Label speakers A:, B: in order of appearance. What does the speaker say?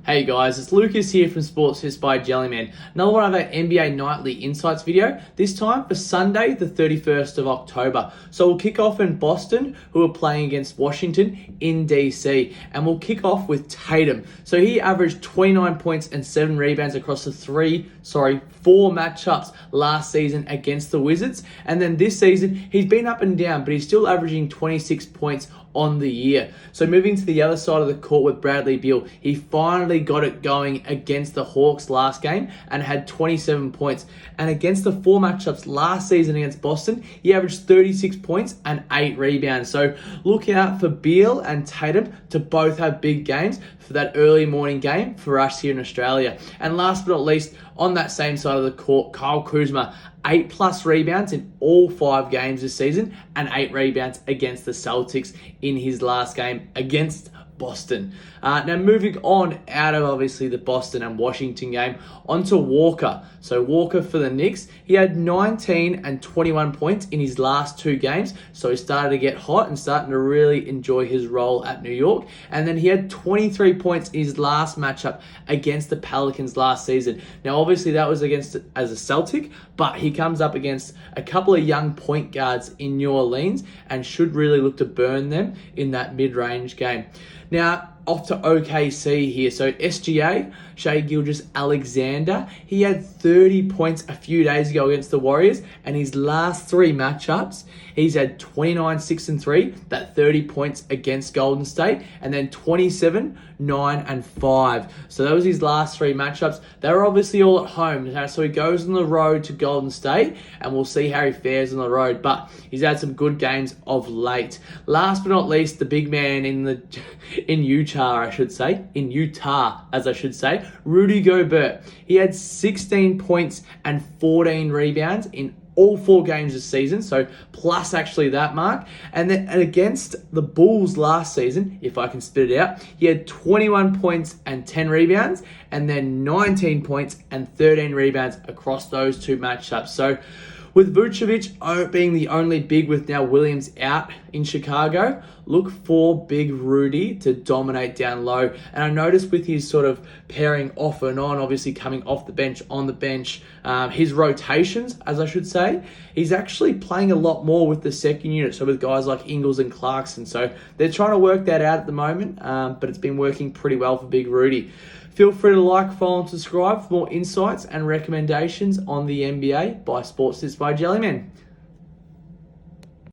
A: Hey guys, it's Lucas here from Sports Tips by Jellyman. Another one of our NBA Nightly Insights video, this time for Sunday the 31st of October. So we'll kick off in Boston, who are playing against Washington in DC. And we'll kick off with Tatum. So he averaged 29 points and 7 rebounds across the four matchups last season against the Wizards. And then this season, he's been up and down, but he's still averaging 26 points on the year. So moving to the other side of the court with Bradley Beal, he finally got it going against the Hawks last game and had 27 points. And against the 4 matchups last season against Boston, he averaged 36 points and 8 rebounds. So look out for Beal and Tatum to both have big games for that early morning game for us here in Australia. And last but not least, on that same side of the court, K.Kuzma, 8+ rebounds in all 5 games this season and 8 rebounds against the Celtics in his last game against Boston. Now moving on out of obviously the Boston and Washington game, onto Walker. So Walker for the Knicks, he had 19 and 21 points in his last 2 games. So he started to get hot and starting to really enjoy his role at New York. And then he had 23 points in his last matchup against the Pelicans last season. Now obviously that was against as a Celtic, but he comes up against a couple of young point guards in New Orleans and should really look to burn them in that mid-range game. Now, off to OKC here. So SGA, Shai Gilgeous-Alexander, he had 30 points a few days ago against the Warriors, and his last 3 matchups, he's had 29, 6 and 3, that 30 points against Golden State, and then 27, 9 and 5. So that was his last 3 matchups. They were obviously all at home, so he goes on the road to Golden State, and we'll see how he fares on the road, but he's had some good games of late. Last but not least, the big man in Utah, as I should say, R.Gobert. He had 16 points and 14 rebounds in all 4 games this season, so plus actually that mark. And then against the Bulls last season, if I can spit it out, he had 21 points and 10 rebounds, and then 19 points and 13 rebounds across those 2 matchups. So with Vucevic being the only big with now Williams out in Chicago, look for big Rudy to dominate down low. And I noticed with his sort of pairing off and on, obviously coming off the bench, on the bench, his rotations, as I should say, he's actually playing a lot more with the second unit. So with guys like Ingles and Clarkson. So they're trying to work that out at the moment, but it's been working pretty well for big Rudy. Feel free to like, follow, and subscribe for more insights and recommendations on the NBA by Sports Tips by Jellyman.